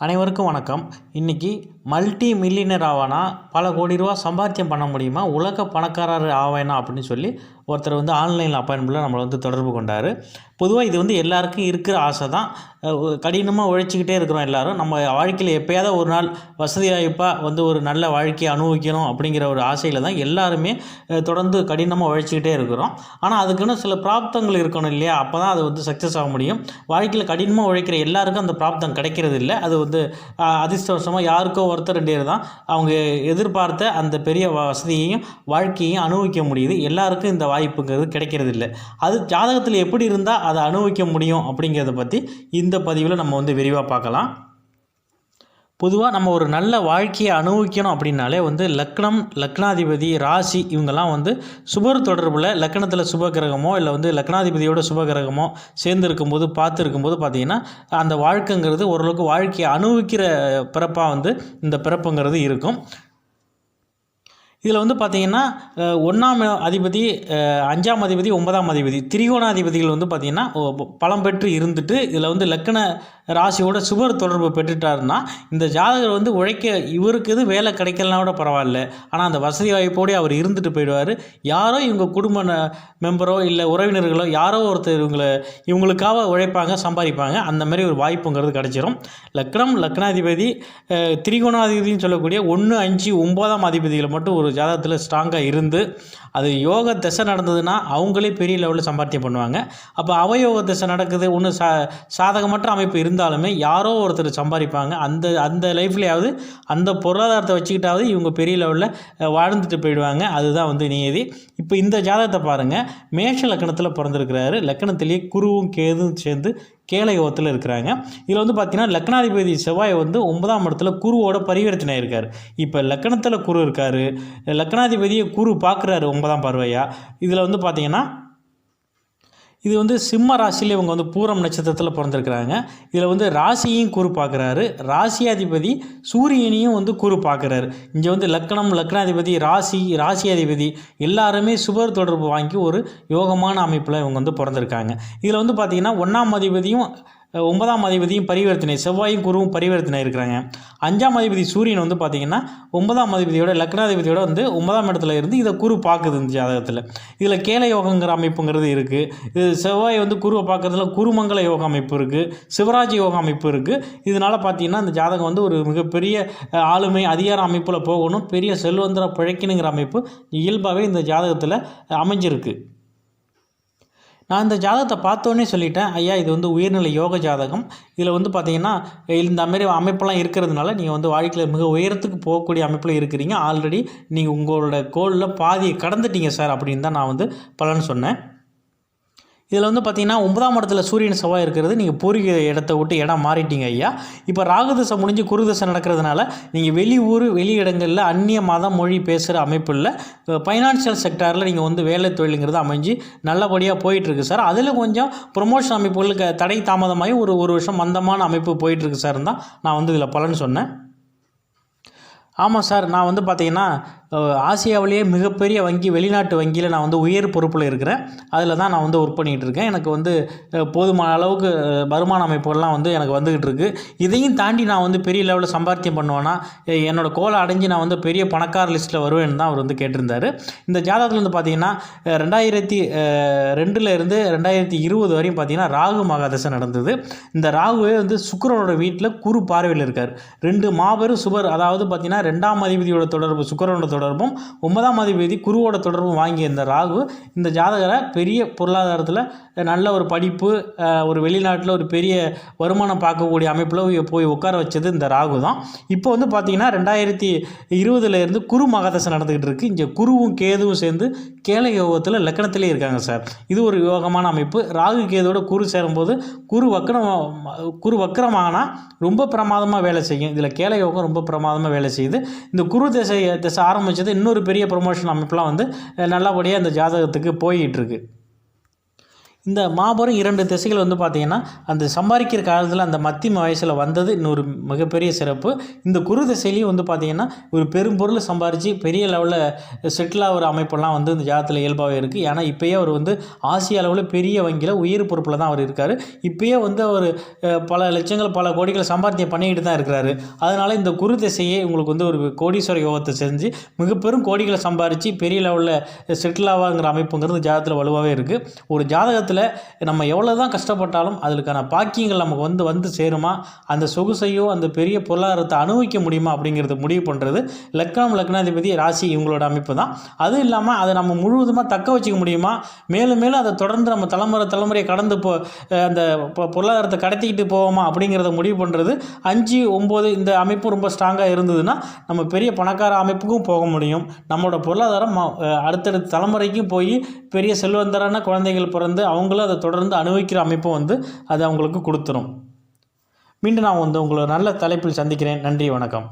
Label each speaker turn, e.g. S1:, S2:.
S1: அனைவருக்கும் வணக்கம். இன்றைக்கி மல்டி மில்லியனர் ஆவானா, பல கோடி ரூபா சம்பாத்தியம் பண்ண முடியுமா, உலக பணக்காரர் ஆவேனா அப்படின்னு சொல்லி ஒருத்தர் ஆன்லைனில் அப்பாயின்மெண்ட்டில் நம்மளை தொடர்பு கொண்டார். பொதுவாக இது எல்லாருக்கும் இருக்கிற ஆசை தான். கடினமாக உழைச்சிக்கிட்டே இருக்கிறோம் எல்லோரும். நம்ம வாழ்க்கையில் எப்போயாவது ஒரு நாள் வசதி வாய்ப்பாக ஒரு நல்ல வாழ்க்கையை அனுபவிக்கணும் அப்படிங்கிற ஒரு ஆசையில் தான் எல்லாருமே தொடர்ந்து கடினமாக உழைச்சிக்கிட்டே இருக்கிறோம். ஆனால் அதுக்குன்னு சில பிராப்தங்கள் இருக்கணும் இல்லையா? அப்போ தான் அது சக்ஸஸ் ஆக முடியும். வாழ்க்கையில் கடினமாக உழைக்கிற எல்லாருக்கும் அந்த பிராப்தம் கிடைக்கிறது இல்லை. அது அதிர்ஷ்டவசமாக யாருக்கோ ஒருத்தர் 2 பேர் தான் அவங்க எதிர்பார்த்த அந்த பெரிய வசதியையும் வாழ்க்கையையும் அனுபவிக்க முடியுது. எல்லாருக்கும் இந்த வாய்ப்புங்கிறது கிடைக்கிறது இல்லை. அது ஜாதகத்தில் எப்படி இருந்தால் அதை அனுபவிக்க முடியும் அப்படிங்கிறத பற்றி இந்த பதிவில் நம்ம விரிவாக பார்க்கலாம். பொதுவாக நம்ம ஒரு நல்ல வாழ்க்கையை அனுபவிக்கணும் அப்படின்னாலே லக்னம், லக்னாதிபதி, ராசி இவங்கெல்லாம் சுபர் தொடர்பில் லக்னத்தில் சுப கிரகமோ இல்லை லக்னாதிபதியோட சுப கிரகமோ சேர்ந்து இருக்கும்போது பார்த்து இருக்கும்போது பார்த்திங்கன்னா அந்த வாழ்க்கைங்கிறது ஓரளவுக்கு வாழ்க்கையை அனுபவிக்கிற பிறப்பாக இந்த பிறப்புங்கிறது இருக்கும். இதில் பார்த்திங்கன்னா 1ஆம் அதிபதி, 5ஆம் அதிபதி, 9ஆம் அதிபதி திரிகோணாதிபதிகள் பார்த்திங்கன்னா பலம் பெற்று இருந்துட்டு இதில் லக்ன ராசியோட சுபர் தொடர்பு பெற்றுட்டாருன்னா இந்த ஜாதகர் உழைக்க இவருக்கு எது வேலை கிடைக்கலனா கூட பரவாயில்ல, ஆனால் அந்த வசதி வாய்ப்போடு அவர் இருந்துட்டு போயிடுவார். யாரோ இவங்க குடும்ப மெம்பரோ இல்லை உறவினர்களோ யாரோ ஒருத்தர் இவங்களுக்காக உழைப்பாங்க, சம்பாதிப்பாங்க. அந்த மாதிரி ஒரு வாய்ப்புங்கிறது கிடச்சிரும். லக்னம், லக்னாதிபதி, திரிகோணாதிபதினு சொல்லக்கூடிய 1, 5, 9ஆம் அதிபதிகளை மட்டும் ஒரு ஜாதகத்தில் ஸ்ட்ராங்காக இருந்து அது யோக திசை நடந்ததுன்னா அவங்களே பெரிய லெவலில் சம்பாத்தியம் பண்ணுவாங்க. அப்போ அவயோக திசை நடக்குது, ஒன்று சாதகமற்ற அமைப்பு இருந்தாலுமே யாரோ ஒருத்தர் சம்பாதிப்பாங்க. அந்த லைஃப்லையாவது அந்த பொருளாதாரத்தை வச்சுக்கிட்டாவது இவங்க பெரிய லெவலில் வாழ்ந்துட்டு போயிடுவாங்க. அதுதான் நியதி. இப்போ இந்த ஜாதகத்தை பாருங்கள். மேஷ லக்கணத்தில் பிறந்திருக்கிறாரு. லக்கணத்திலேயே குருவும் கேதும் சேர்ந்து கேளை யோகத்தில் இருக்கிறாங்க. இதில் பார்த்திங்கன்னா லக்னாதிபதி செவ்வாய் 9ஆம் இடத்துல குருவோட பரிவர்த்தனை இருக்கார். இப்போ லக்கணத்தில் குரு இருக்கார், லக்னாதிபதியை குரு பார்க்குறாரு 9ஆம் பார்வையாக. இதில் பார்த்திங்கன்னா இது சிம்ம ராசியில் இவங்க பூரம் நட்சத்திரத்தில் பிறந்திருக்கிறாங்க. இதில் ராசியையும் குரு பார்க்குறாரு, ராசியாதிபதி சூரியனையும் குரு பார்க்குறாரு. இங்கே லக்னம், லக்னாதிபதி, ராசியாதிபதி எல்லாருமே சுபர் தொடர்பு வாங்கி ஒரு யோகமான அமைப்பில் இவங்க பிறந்திருக்காங்க. இதில் பார்த்திங்கன்னா 1ஆம் அதிபதியும் 9ஆம் அதிபதியும் பரிவர்த்தனை, செவ்வாயும் குருவும் பரிவர்த்தனை இருக்கிறாங்க. 5ஆம் அதிபதி சூரியன் பார்த்திங்கன்னா 9ஆம் அதிபதியோட லக்னாதிபதியோட 9ஆம் இடத்துல இருந்து இதை குரு பார்க்குது இந்த ஜாதகத்தில். இதில் கேளை யோகங்கிற அமைப்புங்கிறது இருக்குது. இது செவ்வாய் குருவை பார்க்குறதுல குருமங்கல யோக அமைப்பு இருக்குது, சிவராஜ் யோக அமைப்பு இருக்குது. இதனால் பார்த்திங்கன்னா இந்த ஜாதகம் ஒரு மிகப்பெரிய ஆளுமை அதிகார அமைப்பில் போகணும், பெரிய செல்வந்தர பிழைக்கணுங்கிற அமைப்பு இயல்பாகவே இந்த ஜாதகத்தில் அமைஞ்சிருக்கு. நான் இந்த ஜாதகத்தை பார்த்தோன்னே சொல்லிட்டேன், ஐயா இது உயர்நிலை யோக ஜாதகம். இதில் பார்த்திங்கன்னா இந்த மாதிரி அமைப்பெல்லாம் இருக்கிறதுனால நீங்கள் வாழ்க்கையில் மிக உயரத்துக்கு போகக்கூடிய அமைப்பில் இருக்கிறீங்க. ஆல்ரெடி நீங்கள் உங்களோட கோலில் பாதியை கடந்துட்டீங்க சார் அப்படின்னு தான் நான் பலன் சொன்னேன். இதில் பார்த்திங்கன்னா 9ஆம் இடத்துல சூரியன் செவ்வாய் இருக்கிறது. நீங்கள் பூர்வீக இடத்த விட்டு இடம் மாறிட்டீங்க ஐயா. இப்போ ராகுதசை முடிஞ்சு குருதசை நடக்கிறதுனால நீங்கள் வெளி இடங்களில் அந்நிய மதம் மொழி பேசுகிற அமைப்பில் ஃபைனான்ஷியல் செக்டாரில் நீங்கள் வேலை தொழிலுங்கிறது அமைஞ்சு நல்லபடியாக போயிட்டுருக்கு சார். அதில் கொஞ்சம் ப்ரொமோஷன் அமைப்புகளுக்கு தடை தாமதமாகி ஒரு வருஷம் மந்தமான அமைப்பு போயிட்டுருக்கு சார் தான் நான் இதில் பலன் சொன்னேன். ஆமாம் சார், நான் பார்த்திங்கன்னா ஆசியாவிலேயே மிகப்பெரிய வங்கி, வெளிநாட்டு வங்கியில் நான் உயர் பொறுப்பில் இருக்கிறேன். அதில் தான் நான் ஒர்க் பண்ணிகிட்டு இருக்கேன். எனக்கு போதுமான அளவுக்கு வருமான அமைப்புகள்லாம் எனக்கு வந்துக்கிட்டு இருக்குது. இதையும் தாண்டி நான் பெரிய லெவலில் சம்பாத்தியம் பண்ணுவேன்னா என்னோடய கோலை அடைஞ்சு நான் பெரிய பணக்கார லிஸ்ட்டில் வருவேன்னு தான் அவர் கேட்டிருந்தார். இந்த ஜாதகத்தில் பார்த்திங்கன்னா 2002 இருந்து 2020 வரையும் பார்த்திங்கன்னா ராகு மகாதசை நடந்தது. இந்த ராகுவே சுக்கிரனோட வீட்டில் குரு பார்வையில் இருக்கார். 2 மாபெரும் சுபர், அதாவது பார்த்திங்கன்னா 2ஆம் அதிபதியோட தொடர்பு சுக்கிரனோட தொடர்பும் 9ஆம் அதிபதி குருவோட தொடர்பும் வாங்கிய இந்த ராகு இந்த ஜாதகரை பெரிய பொருளாதாரத்தில் நல்ல ஒரு படிப்பு, ஒரு வெளிநாட்டில் ஒரு பெரிய வருமானம் பார்க்கக்கூடிய அமைப்பில் போய் உட்கார வச்சது இந்த ராகு தான். இப்போ பார்த்திங்கன்னா 2020 குரு மகாதசை நடந்துக்கிட்டு இருக்குது. இங்கே குருவும் கேதுவும் சேர்ந்து கேளை யோகத்தில் லக்கணத்திலே இருக்காங்க சார். இது ஒரு யோகமான அமைப்பு. ராகு கேதுவோட குரு சேரும்போது குரு வக்கரமாகனா ரொம்ப பிரமாதமாக வேலை செய்யும். இதில் கேளை யோகம் ரொம்ப பிரமாதமாக வேலை செய்யுது. இந்த குரு திசை ஆரம்பித்தது இன்னொரு பெரிய ப்ரொமோஷன் அமைப்பெலாம் நல்லபடியாக இந்த ஜாதகத்துக்கு போய்கிட்டு இருக்கு. இந்த மாபெரும் 2 திசைகள் வந்து பார்த்திங்கன்னா அந்த சம்பாதிக்கிற காலத்தில் அந்த மத்திய வயசில் வந்தது இன்னொரு மிகப்பெரிய சிறப்பு. இந்த குரு திசையிலையும் வந்து பார்த்திங்கன்னா ஒரு பெரும்பொருள் சம்பாரித்து பெரிய லெவலில் செட்டில் ஆகிற அமைப்பெல்லாம் வந்து இந்த ஜாதகத்தில் இயல்பாகவே இருக்குது. ஏன்னா இப்போயே அவர் வந்து ஆசிய அளவில் பெரிய வங்கியில் உயர் பொறுப்பில் தான் அவர் இருக்கார். இப்போயே வந்து அவர் பல லட்சங்கள் பல கோடிகள் சம்பாத்தியம் பண்ணிக்கிட்டு தான் இருக்கிறாரு. அதனால் இந்த குரு திசையே உங்களுக்கு வந்து ஒரு கோடீஸ்வர யோகத்தை செஞ்சு மிகப்பெரும் கோடிகளை சம்பாரித்து பெரிய லெவலில் செட்டில் ஆவாங்கிற அமைப்புங்கிறது ஜாதகத்தில் வலுவாகவே இருக்குது. ஒரு ஜாதகத்தில் நம்ம எவ்வளோ தான் கஷ்டப்பட்டாலும் அதுக்கான பாக்கியங்கள் நமக்கு வந்து சேருமா, அந்த சொகுசையோ அந்த பெரிய பொருளாதாரத்தை அனுபவிக்க முடியுமா அப்படிங்கிறத முடிவு பண்ணுறது லக்னம், லக்னாதிபதி, ராசி இவங்களோட அமைப்பு தான். அதுவும் இல்லாமல் அதை நம்ம முழுவதுமாக தக்க வச்சுக்க முடியுமா, மேலும் மேலும் அதை தொடர்ந்து நம்ம தலைமுறையை கடந்து அந்த பொருளாதாரத்தை கடத்திக்கிட்டு போவோமா அப்படிங்கிறத முடிவு பண்ணுறது 5, 9 இந்த அமைப்பு ரொம்ப ஸ்ட்ராங்காக இருந்ததுன்னா நம்ம பெரிய பணக்கார அமைப்புக்கும் போக முடியும். நம்மளோட பொருளாதாரம் அடுத்தடுத்த தலைமுறைக்கும் போய் பெரிய செல்வந்தரான குழந்தைகள் பிறந்து அவங்களும் அதை தொடர்ந்து அனுபவிக்கிற அமைப்பும் வந்து அது அவங்களுக்கு கொடுத்துரும். மீண்டும் நான் வந்து உங்களை நல்ல தலைப்பில் சந்திக்கிறேன். நன்றி, வணக்கம்.